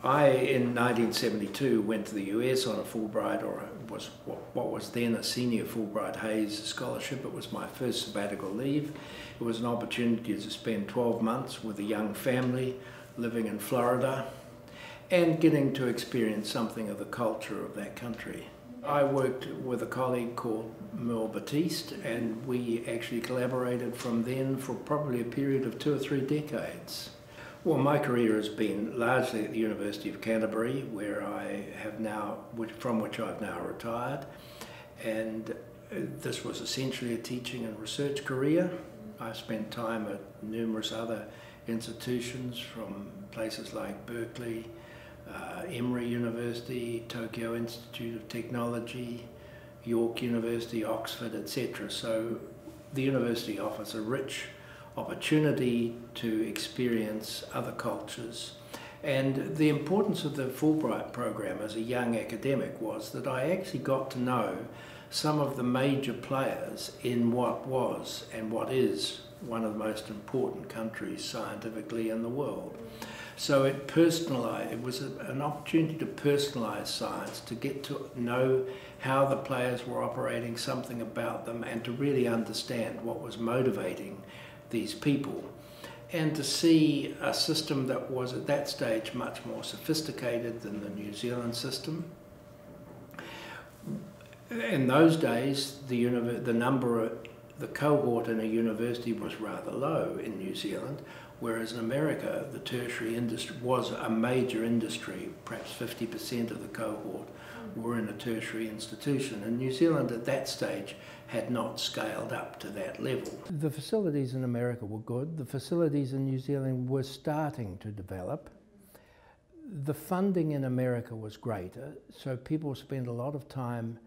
I, in 1972, went to the US on a Fulbright, or was what was then a senior Fulbright-Hayes scholarship. It was my first sabbatical leave. It was an opportunity to spend 12 months with a young family living in Florida and getting to experience something of the culture of that country. I worked with a colleague called Merle Batiste, and we actually collaborated from then for probably a period of 2 or 3 decades. Well, my career has been largely at the University of Canterbury, where I have now, from which I've now retired, and this was essentially a teaching and research career. I spent time at numerous other institutions, from places like Berkeley, Emory University, Tokyo Institute of Technology, York University, Oxford, etc. So the university offers a rich opportunity to experience other cultures. And the importance of the Fulbright program as a young academic was that I actually got to know some of the major players in what was and what is one of the most important countries scientifically in the world. So it was an opportunity to personalise science, to get to know how the players were operating, something about them, and to really understand what was motivating these people, and to see a system that was at that stage much more sophisticated than the New Zealand system. In those days, the cohort in a university was rather low in New Zealand, whereas in America the tertiary industry was a major industry. Perhaps 50% of the cohort were in a tertiary institution, and New Zealand at that stage had not scaled up to that level. The facilities in America were good. The facilities in New Zealand were starting to develop. The funding in America was greater, so people spent a lot of time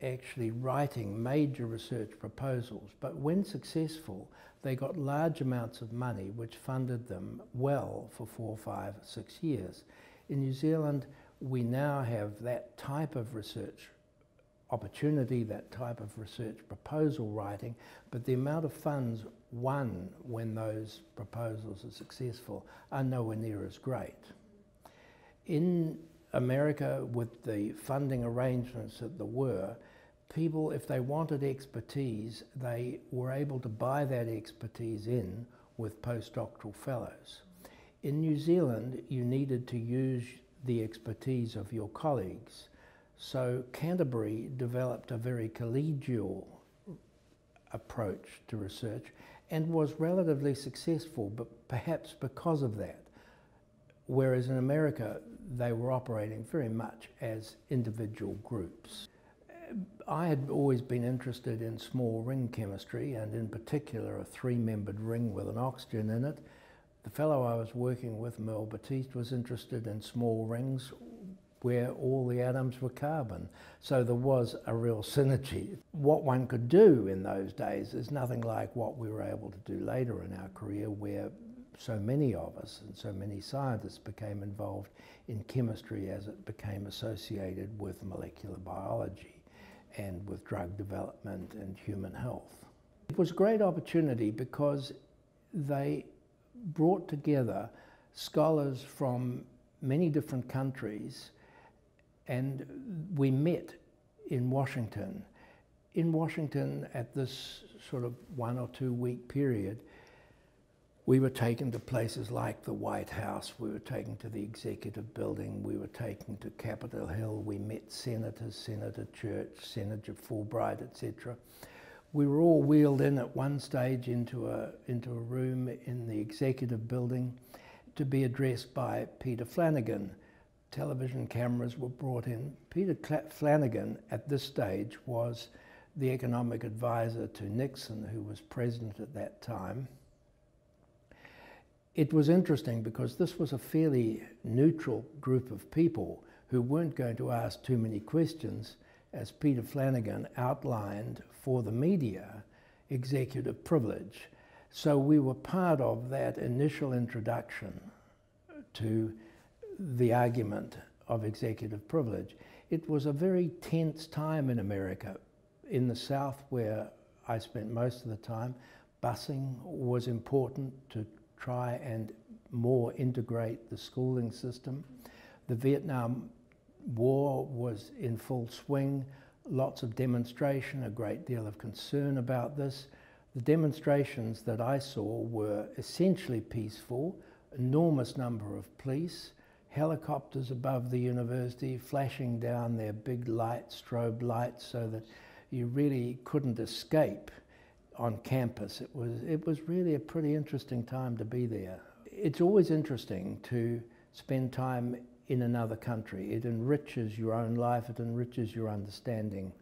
actually writing major research proposals, but when successful, they got large amounts of money which funded them well for 4, 5, 6 years. In New Zealand, we now have that type of research opportunity, that type of research proposal writing, but the amount of funds won when those proposals are successful are nowhere near as great. In America, with the funding arrangements that there were, people, if they wanted expertise, they were able to buy that expertise in with postdoctoral fellows. In New Zealand, you needed to use the expertise of your colleagues. So Canterbury developed a very collegial approach to research and was relatively successful, but perhaps because of that. Whereas in America, they were operating very much as individual groups. I had always been interested in small ring chemistry, and in particular a 3-membered ring with an oxygen in it. The fellow I was working with, Merle Batiste, was interested in small rings where all the atoms were carbon. So there was a real synergy. What one could do in those days is nothing like what we were able to do later in our career, where so many of us and so many scientists became involved in chemistry as it became associated with molecular biology and with drug development and human health. It was a great opportunity because they brought together scholars from many different countries, and we met in Washington. In Washington, at this sort of 1 or 2 week period, we were taken to places like the White House, we were taken to the Executive Building, we were taken to Capitol Hill, we met senators, Senator Church, Senator Fulbright, etc. We were all wheeled in at one stage into a room in the Executive Building to be addressed by Peter Flanagan. Television cameras were brought in. Peter Flanagan at this stage was the economic advisor to Nixon, who was president at that time. It was interesting because this was a fairly neutral group of people who weren't going to ask too many questions, as Peter Flanagan outlined for the media executive privilege. So we were part of that initial introduction to the argument of executive privilege. It was a very tense time in America. In the South, where I spent most of the time, busing was important to try and more integrate the schooling system. The Vietnam War was in full swing, lots of demonstration, a great deal of concern about this. The demonstrations that I saw were essentially peaceful, enormous number of police, helicopters above the university flashing down their big lights, strobe lights, so that you really couldn't escape on campus. It was really a pretty interesting time to be there. It's always interesting to spend time in another country. It enriches your own life, it enriches your understanding.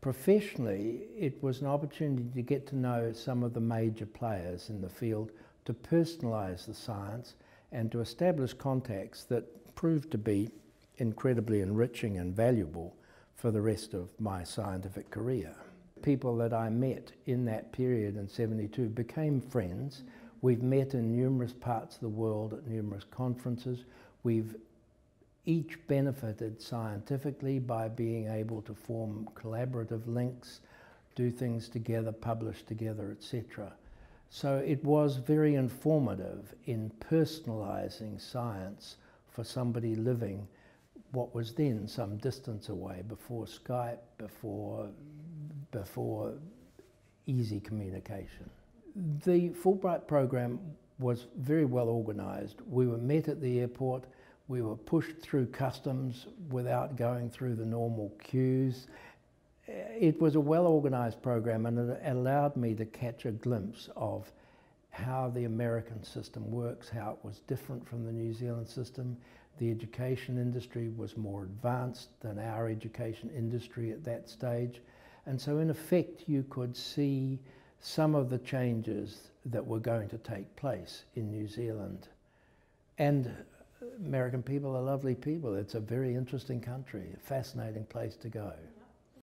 Professionally, it was an opportunity to get to know some of the major players in the field, to personalise the science and to establish contacts that proved to be incredibly enriching and valuable for the rest of my scientific career. People that I met in that period in '72 became friends. We've met in numerous parts of the world at numerous conferences. We've each benefited scientifically by being able to form collaborative links, do things together, publish together, etc. So it was very informative in personalising science for somebody living what was then some distance away, before Skype, before easy communication. The Fulbright program was very well organised. We were met at the airport. We were pushed through customs without going through the normal queues. It was a well-organised program, and it allowed me to catch a glimpse of how the American system works, how it was different from the New Zealand system. The education industry was more advanced than our education industry at that stage. And so in effect, you could see some of the changes that were going to take place in New Zealand. And American people are lovely people. It's a very interesting country, a fascinating place to go.